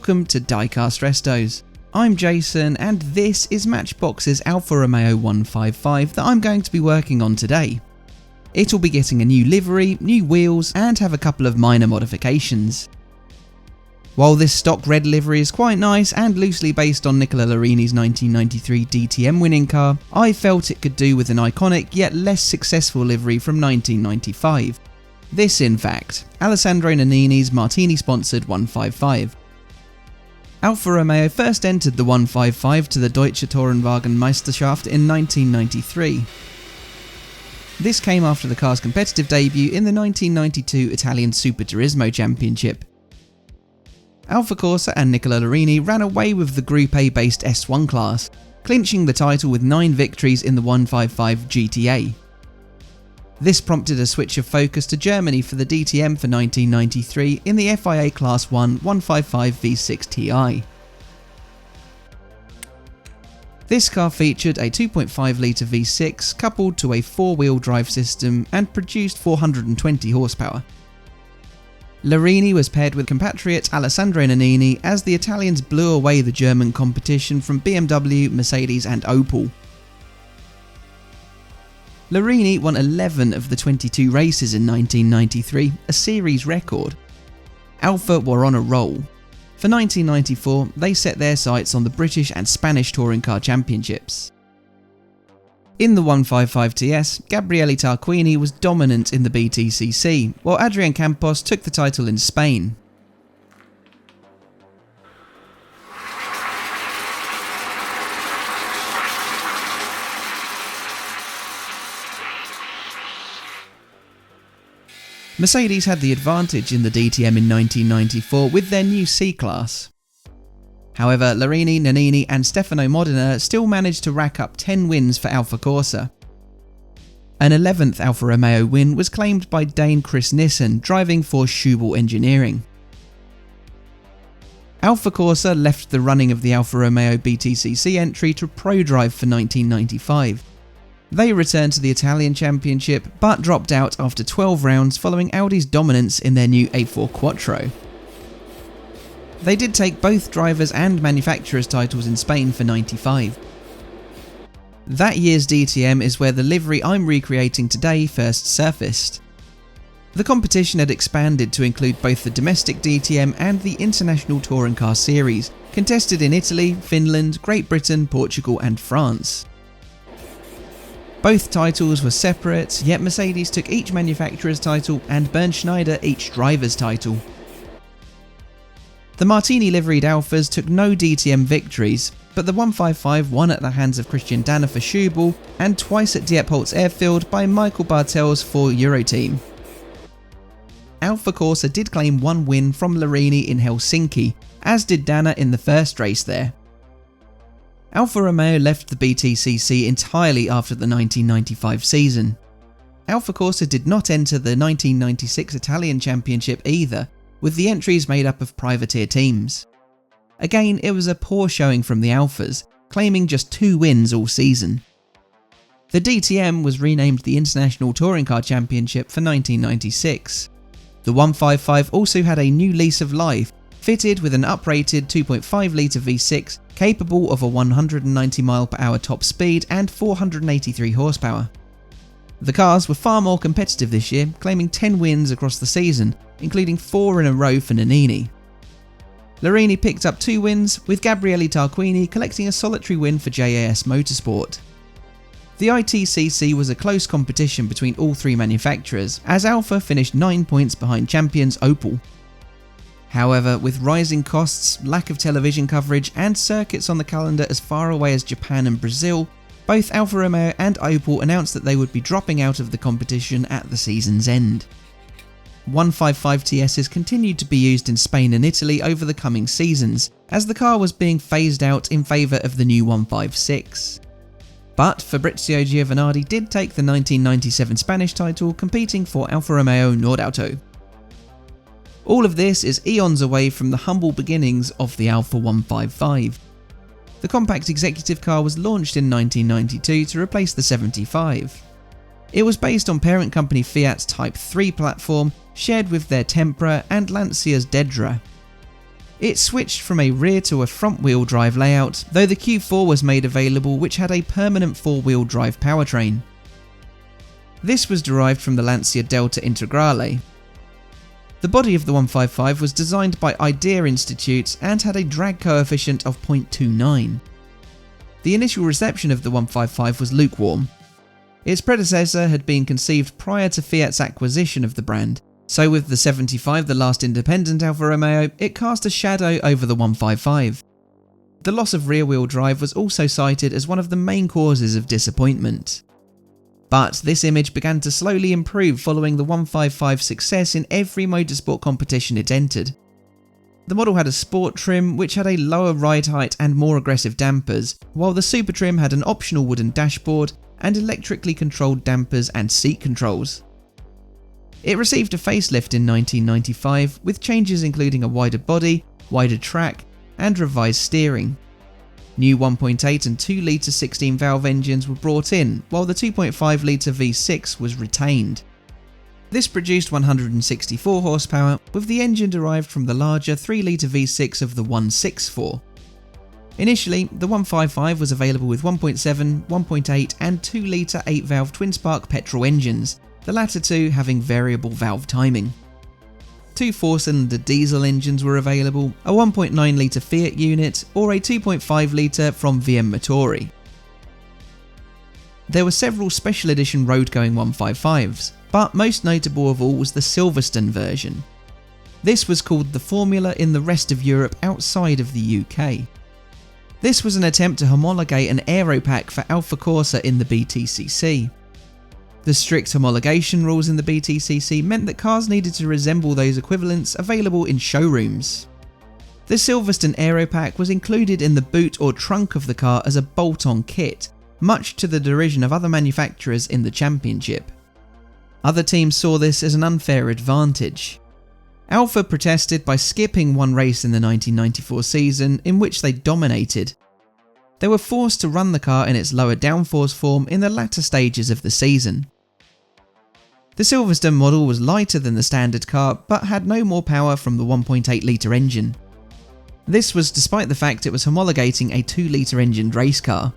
welcome to Diecast Restos. I'm Jason and this is Matchbox's Alfa Romeo 155 that I'm going to be working on today. It'll be getting a new livery, new wheels and have a couple of minor modifications. While this stock red livery is quite nice and loosely based on Nicola Larini's 1993 DTM winning car, I felt it could do with an iconic yet less successful livery from 1995. This, in fact, Alessandro Nannini's Martini sponsored 155. Alfa Romeo first entered the 155 to the Deutsche Tourenwagen Meisterschaft in 1993. This came after the car's competitive debut in the 1992 Italian Super Turismo Championship. Alfa Corse and Nicola Larini ran away with the Group A based S1 class, clinching the title with 9 victories in the 155 GTA. This prompted a switch of focus to Germany for the DTM for 1993 in the FIA Class 1 155 V6 Ti. This car featured a 2.5 litre V6 coupled to a 4-wheel drive system and produced 420 horsepower. Larini was paired with compatriot Alessandro Nannini as the Italians blew away the German competition from BMW, Mercedes and Opel. Larini won 11 of the 22 races in 1993, a series record. Alfa were on a roll. For 1994, they set their sights on the British and Spanish touring car championships. In the 155 TS, Gabriele Tarquini was dominant in the BTCC, while Adrian Campos took the title in Spain. Mercedes had the advantage in the DTM in 1994 with their new C-Class. However, Larini, Nannini and Stefano Modena still managed to rack up 10 wins for Alfa Corse. An 11th Alfa Romeo win was claimed by Dane Chris Nissen, driving for Schubel Engineering. Alfa Corse left the running of the Alfa Romeo BTCC entry to ProDrive for 1995. They returned to the Italian Championship but dropped out after 12 rounds following Audi's dominance in their new A4 Quattro. They did take both drivers and manufacturers titles in Spain for 95. That year's DTM is where the livery I'm recreating today first surfaced. The competition had expanded to include both the domestic DTM and the International Touring Car Series, contested in Italy, Finland, Great Britain, Portugal and France. Both titles were separate, yet Mercedes took each manufacturer's title and Bernd Schneider each driver's title. The Martini liveried Alfas took no DTM victories, but the 155 won at the hands of Christian Danner for Schubel and twice at Diepholz Airfield by Michael Bartels for Euroteam. Alfa Corse did claim 1 win from Larini in Helsinki, as did Danner in the first race there. Alfa Romeo left the BTCC entirely after the 1995 season. Alfa Corse did not enter the 1996 Italian Championship either, with the entries made up of privateer teams. Again, it was a poor showing from the Alfas, claiming just 2 wins all season. The DTM was renamed the International Touring Car Championship for 1996. The 155 also had a new lease of life, fitted with an uprated 2.5 litre V6 capable of a 190 mph top speed and 483 horsepower. The cars were far more competitive this year, claiming 10 wins across the season, including 4 in a row for Nannini. Larini picked up 2 wins, with Gabriele Tarquini collecting a solitary win for JAS Motorsport. The ITCC was a close competition between all 3 manufacturers, as Alfa finished 9 points behind champions Opel. However, with rising costs, lack of television coverage and circuits on the calendar as far away as Japan and Brazil, both Alfa Romeo and Opel announced that they would be dropping out of the competition at the season's end. 155 TSs continued to be used in Spain and Italy over the coming seasons, as the car was being phased out in favour of the new 156. But Fabrizio Giovanardi did take the 1997 Spanish title, competing for Alfa Romeo Nordauto. All of this is eons away from the humble beginnings of the Alfa 155. The compact executive car was launched in 1992 to replace the 75. It was based on parent company Fiat's Type 3 platform, shared with their Tempra and Lancia's Dedra. It switched from a rear to a front wheel drive layout, though the Q4 was made available, which had a permanent 4-wheel drive powertrain. This was derived from the Lancia Delta Integrale. The body of the 155 was designed by Idea Institute and had a drag coefficient of 0.29. The initial reception of the 155 was lukewarm. Its predecessor had been conceived prior to Fiat's acquisition of the brand, so with the 75, the last independent Alfa Romeo, it cast a shadow over the 155. The loss of rear-wheel drive was also cited as one of the main causes of disappointment. But this image began to slowly improve following the 155's success in every motorsport competition it entered. The model had a sport trim which had a lower ride height and more aggressive dampers, while the super trim had an optional wooden dashboard and electrically controlled dampers and seat controls. It received a facelift in 1995 with changes including a wider body, wider track and revised steering. New 1.8 and 2 litre 16 valve engines were brought in, while the 2.5 litre V6 was retained. This produced 164 horsepower, with the engine derived from the larger 3 litre V6 of the 164. Initially, the 155 was available with 1.7, 1.8 and 2 litre 8 valve twin-spark petrol engines, the latter two having variable valve timing. 2 4-cylinder diesel engines were available, a 1.9 litre Fiat unit or a 2.5 litre from VM Motori. There were several special edition road-going 155s, but most notable of all was the Silverstone version. This was called the Formula in the rest of Europe outside of the UK. This was an attempt to homologate an aero pack for Alfa Corse in the BTCC. The strict homologation rules in the BTCC meant that cars needed to resemble those equivalents available in showrooms. The Silverstone aero pack was included in the boot or trunk of the car as a bolt-on kit, much to the derision of other manufacturers in the championship. Other teams saw this as an unfair advantage. Alfa protested by skipping one race in the 1994 season in which they dominated. They were forced to run the car in its lower downforce form in the latter stages of the season. The Silverstone model was lighter than the standard car but had no more power from the 1.8 litre engine. This was despite the fact it was homologating a 2 litre engined race car.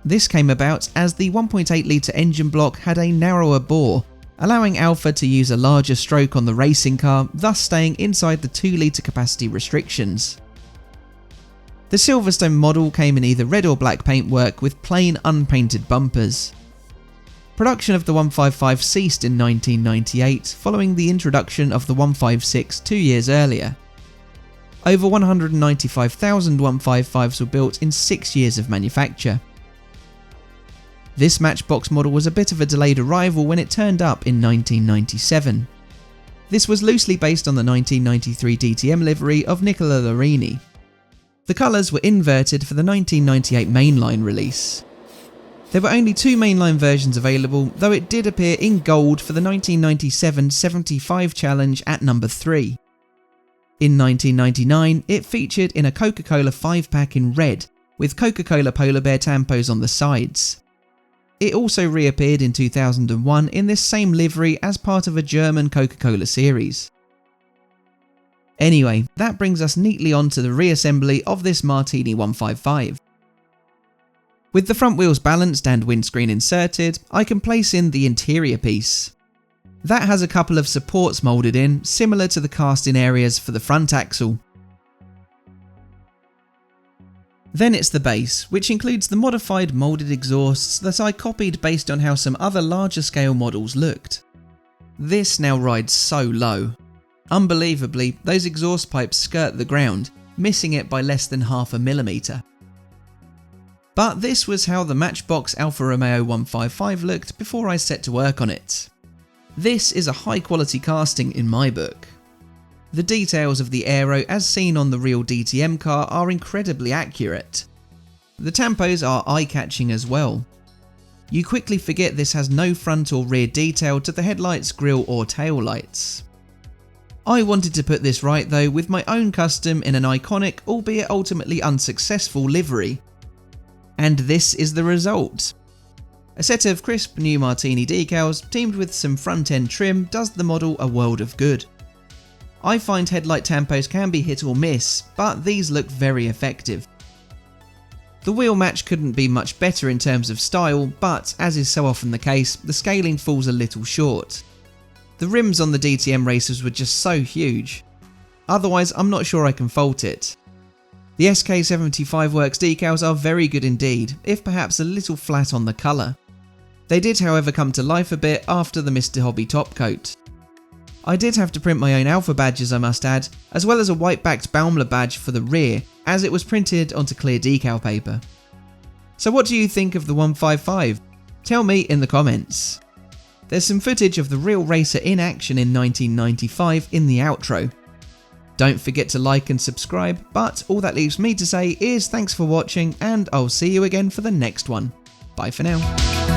This came about as the 1.8 litre engine block had a narrower bore, allowing Alfa to use a larger stroke on the racing car, thus staying inside the 2 litre capacity restrictions. The Silverstone model came in either red or black paintwork with plain unpainted bumpers. Production of the 155 ceased in 1998 following the introduction of the 156 2 years earlier. Over 195,000 155s were built in 6 years of manufacture. This Matchbox model was a bit of a delayed arrival when it turned up in 1997. This was loosely based on the 1993 DTM livery of Nicola Larini. The colours were inverted for the 1998 mainline release. There were only 2 mainline versions available, though it did appear in gold for the 1997 75 challenge at number 3. In 1999, it featured in a Coca-Cola 5-pack in red, with Coca-Cola polar bear tampos on the sides. It also reappeared in 2001 in this same livery as part of a German Coca-Cola series. Anyway, that brings us neatly on to the reassembly of this Martini 155. With the front wheels balanced and windscreen inserted, I can place in the interior piece. That has a couple of supports moulded in, similar to the cast-in areas for the front axle. Then it's the base, which includes the modified moulded exhausts that I copied based on how some other larger scale models looked. This now rides so low. Unbelievably, those exhaust pipes skirt the ground, missing it by less than half a millimetre. But this was how the Matchbox Alfa Romeo 155 looked before I set to work on it. This is a high quality casting in my book. The details of the aero as seen on the real DTM car are incredibly accurate. The tampos are eye-catching as well. You quickly forget this has no front or rear detail to the headlights, grille or tail lights. I wanted to put this right though with my own custom in an iconic, albeit ultimately unsuccessful livery. And this is the result. A set of crisp new Martini decals teamed with some front end trim does the model a world of good. I find headlight tampos can be hit or miss, but these look very effective. The wheel match couldn't be much better in terms of style, but as is so often the case, the scaling falls a little short. The rims on the DTM racers were just so huge. Otherwise, I'm not sure I can fault it. The SK75 Works decals are very good indeed, if perhaps a little flat on the colour. They did however come to life a bit after the Mr. Hobby top coat. I did have to print my own Alfa badges, I must add, as well as a white-backed Baumler badge for the rear, as it was printed onto clear decal paper. So what do you think of the 155? Tell me in the comments. There's some footage of the real racer in action in 1995 in the outro. Don't forget to like and subscribe, but all that leaves me to say is thanks for watching, and I'll see you again for the next one. Bye for now.